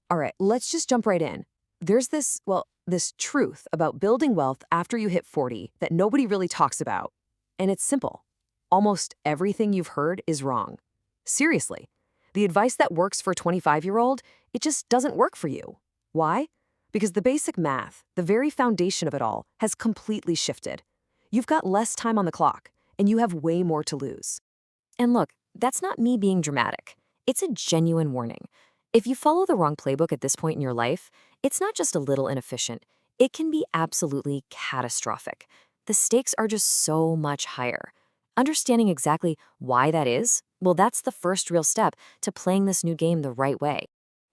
All right, let's just jump right in. There's this truth about building wealth after you hit 40 that nobody really talks about. And it's simple. Almost everything you've heard is wrong. Seriously. The advice that works for a 25-year-old, it just doesn't work for you. Why? Because the basic math, the very foundation of it all, has completely shifted. You've got less time on the clock, and you have way more to lose. And look, that's not me being dramatic. It's a genuine warning. If you follow the wrong playbook at this point in your life, it's not just a little inefficient. It can be absolutely catastrophic. The stakes are just so much higher. Understanding exactly why that is, well, that's the first real step to playing this new game the right way.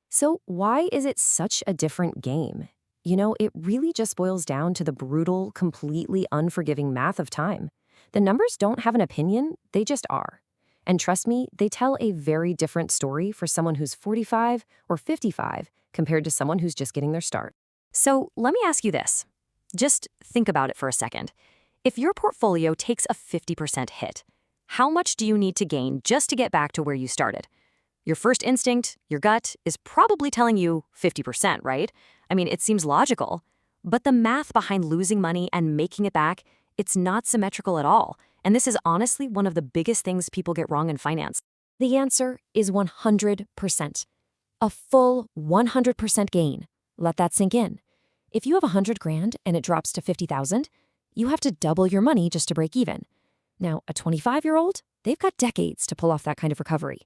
So why is it such a different game? It really just boils down to the brutal, completely unforgiving math of time. The numbers don't have an opinion, they just are. And trust me, they tell a very different story for someone who's 45 or 55 compared to someone who's just getting their start. So let me ask you this. Just think about it for a second. If your portfolio takes a 50% hit, how much do you need to gain just to get back to where you started? Your first instinct, your gut, is probably telling you 50%, right? I mean, it seems logical. But the math behind losing money and making it back, it's not symmetrical at all. And this is honestly one of the biggest things people get wrong in finance. The answer is 100%. A full 100% gain. Let that sink in. If you have 100 grand and it drops to 50,000, you have to double your money just to break even. Now, a 25-year-old, they've got decades to pull off that kind of recovery.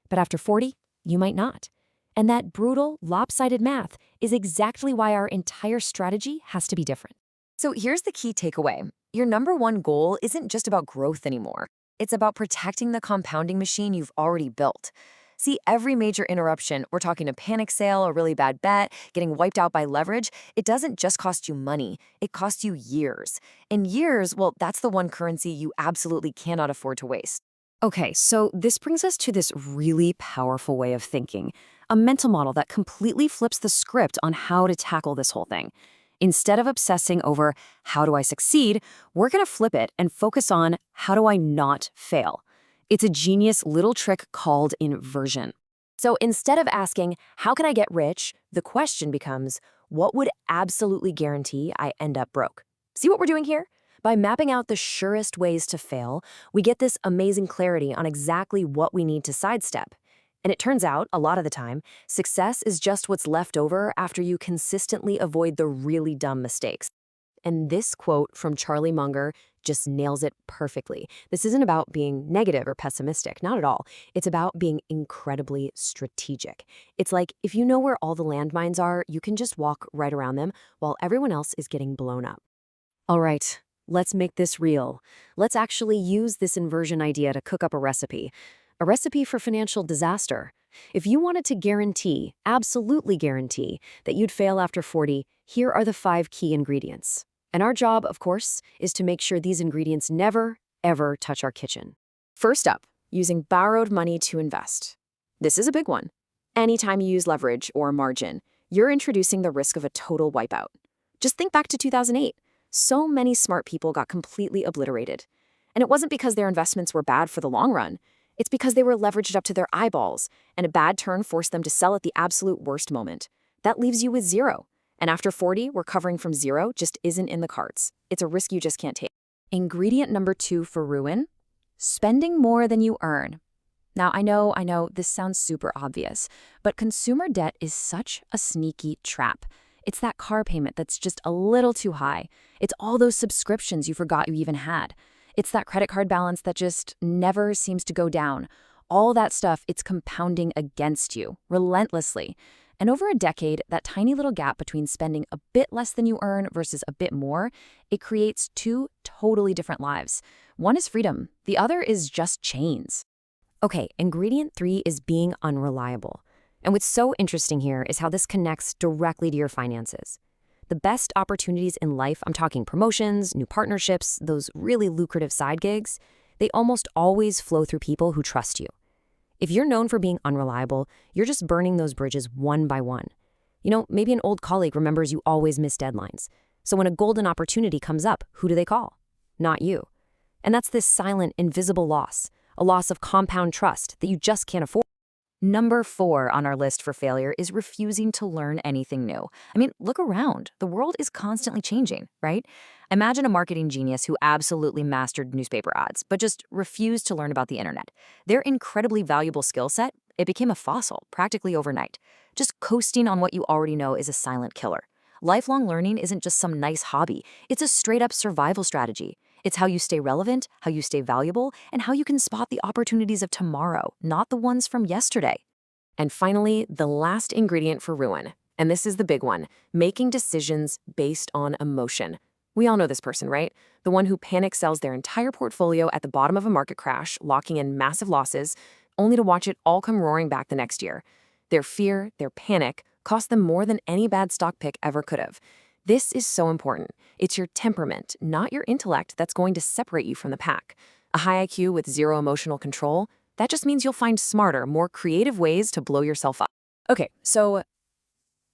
But after 40, you might not. And that brutal, lopsided math is exactly why our entire strategy has to be different. So here's the key takeaway. Your number one goal isn't just about growth anymore. It's about protecting the compounding machine you've already built. See, every major interruption, we're talking a panic sale, a really bad bet, getting wiped out by leverage, it doesn't just cost you money, it costs you years. And years, well, that's the one currency you absolutely cannot afford to waste. Okay, so this brings us to this really powerful way of thinking, a mental model that completely flips the script on how to tackle this whole thing. Instead of obsessing over how do I succeed, we're going to flip it and focus on how do I not fail. It's a genius little trick called inversion. So instead of asking, how can I get rich, the question becomes, what would absolutely guarantee I end up broke? See what we're doing here? By mapping out the surest ways to fail, we get this amazing clarity on exactly what we need to sidestep. And it turns out, a lot of the time, success is just what's left over after you consistently avoid the really dumb mistakes. And this quote from Charlie Munger just nails it perfectly. This isn't about being negative or pessimistic, not at all. It's about being incredibly strategic. It's like if you know where all the landmines are, you can just walk right around them while everyone else is getting blown up. All right, let's make this real. Let's actually use this inversion idea to cook up a recipe for financial disaster. If you wanted to guarantee, absolutely guarantee, that you'd fail after 40, here are the 5 key ingredients. And our job, of course, is to make sure these ingredients never, ever touch our kitchen. First up, using borrowed money to invest. This is a big one. Anytime you use leverage or margin, you're introducing the risk of a total wipeout. Just think back to 2008. So many smart people got completely obliterated. And it wasn't because their investments were bad for the long run. It's because they were leveraged up to their eyeballs, and a bad turn forced them to sell at the absolute worst moment. That leaves you with zero. And after 40, recovering from zero just isn't in the cards. It's a risk you just can't take. Ingredient number 2 for ruin: spending more than you earn. Now, I know, this sounds super obvious, but consumer debt is such a sneaky trap. It's that car payment that's just a little too high. It's all those subscriptions you forgot you even had. It's that credit card balance that just never seems to go down. All that stuff, it's compounding against you, relentlessly. And over a decade, that tiny little gap between spending a bit less than you earn versus a bit more, it creates 2 totally different lives. One is freedom, the other is just chains. Okay, ingredient 3 is being unreliable. And what's so interesting here is how this connects directly to your finances. The best opportunities in life, I'm talking promotions, new partnerships, those really lucrative side gigs, they almost always flow through people who trust you. If you're known for being unreliable, you're just burning those bridges one by one. Maybe an old colleague remembers you always miss deadlines. So when a golden opportunity comes up, who do they call? Not you. And that's this silent, invisible loss, a loss of compound trust that you just can't afford. Number 4 on our list for failure is refusing to learn anything new. I mean, look around. The world is constantly changing, right? Imagine a marketing genius who absolutely mastered newspaper ads, but just refused to learn about the internet. Their incredibly valuable skill set, it became a fossil practically overnight. Just coasting on what you already know is a silent killer. Lifelong learning isn't just some nice hobby, it's a straight up survival strategy. It's how you stay relevant, how you stay valuable, and how you can spot the opportunities of tomorrow, not the ones from yesterday. And finally, the last ingredient for ruin. And this is the big one, making decisions based on emotion. We all know this person, right? The one who panic sells their entire portfolio at the bottom of a market crash, locking in massive losses, only to watch it all come roaring back the next year. Their fear, their panic, cost them more than any bad stock pick ever could have. This is so important. It's your temperament, not your intellect, that's going to separate you from the pack. A high IQ with zero emotional control, that just means you'll find smarter, more creative ways to blow yourself up. Okay, so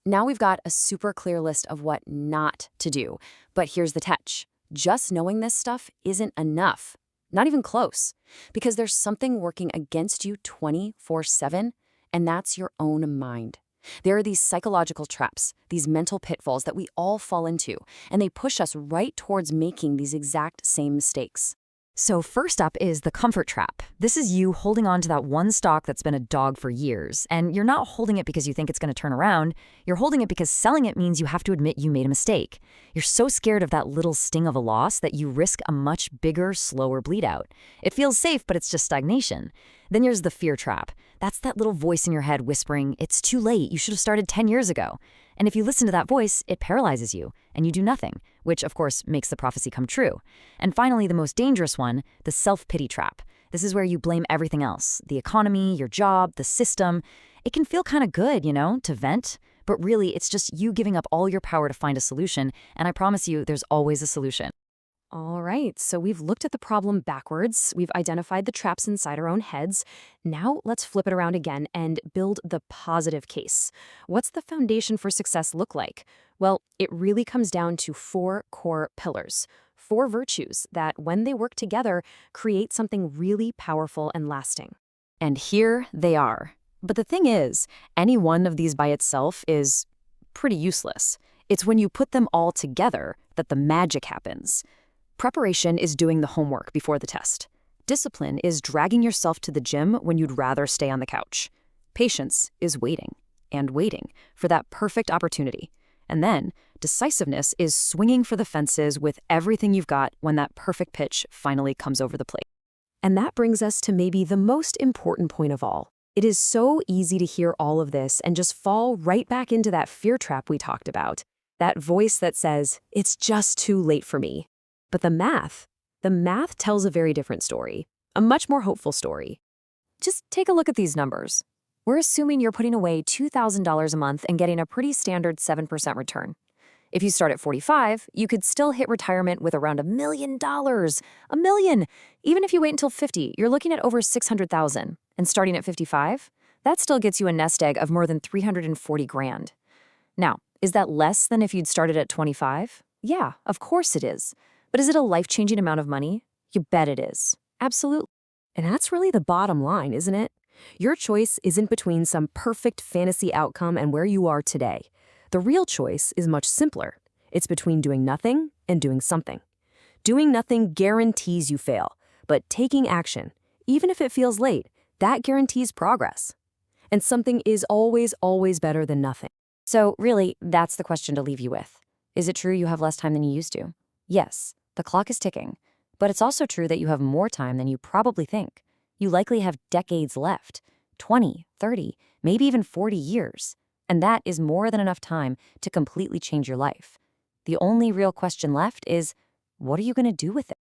now we've got a super clear list of what not to do. But here's the catch. Just knowing this stuff isn't enough. Not even close. Because there's something working against you 24/7, and that's your own mind. There are these psychological traps, these mental pitfalls that we all fall into, and they push us right towards making these exact same mistakes. So first up is the comfort trap. This is you holding on to that one stock that's been a dog for years, and you're not holding it because you think it's going to turn around. You're holding it because selling it means you have to admit you made a mistake. You're so scared of that little sting of a loss that you risk a much bigger, slower bleed out. It feels safe, but it's just stagnation. Then there's the fear trap. That's that little voice in your head whispering, "It's too late, you should have started 10 years ago." And if you listen to that voice, it paralyzes you, and you do nothing, which of course makes the prophecy come true. And finally, the most dangerous one, the self-pity trap. This is where you blame everything else, the economy, your job, the system. It can feel kind of good, to vent, but really it's just you giving up all your power to find a solution, and I promise you there's always a solution. All right, so we've looked at the problem backwards. We've identified the traps inside our own heads. Now let's flip it around again and build the positive case. What's the foundation for success look like? Well, it really comes down to 4 core pillars, 4 virtues that, when they work together, create something really powerful and lasting. And here they are. But the thing is, any one of these by itself is pretty useless. It's when you put them all together that the magic happens. Preparation is doing the homework before the test. Discipline is dragging yourself to the gym when you'd rather stay on the couch. Patience is waiting and waiting for that perfect opportunity. And then decisiveness is swinging for the fences with everything you've got when that perfect pitch finally comes over the plate. And that brings us to maybe the most important point of all. It is so easy to hear all of this and just fall right back into that fear trap we talked about. That voice that says, "It's just too late for me." But the math tells a very different story, a much more hopeful story. Just take a look at these numbers. We're assuming you're putting away $2,000 a month and getting a pretty standard 7% return. If you start at 45, you could still hit retirement with around $1 million. $1 million! Even if you wait until 50, you're looking at over 600,000. And starting at 55, that still gets you a nest egg of more than 340 grand. Now, is that less than if you'd started at 25? Yeah, of course it is. But is it a life-changing amount of money? You bet it is. Absolutely. And that's really the bottom line, isn't it? Your choice isn't between some perfect fantasy outcome and where you are today. The real choice is much simpler. It's between doing nothing and doing something. Doing nothing guarantees you fail, but taking action, even if it feels late, that guarantees progress. And something is always, always better than nothing. So really, that's the question to leave you with. Is it true you have less time than you used to? Yes, the clock is ticking. But it's also true that you have more time than you probably think. You likely have decades left, 20, 30, maybe even 40 years. And that is more than enough time to completely change your life. The only real question left is, what are you going to do with it?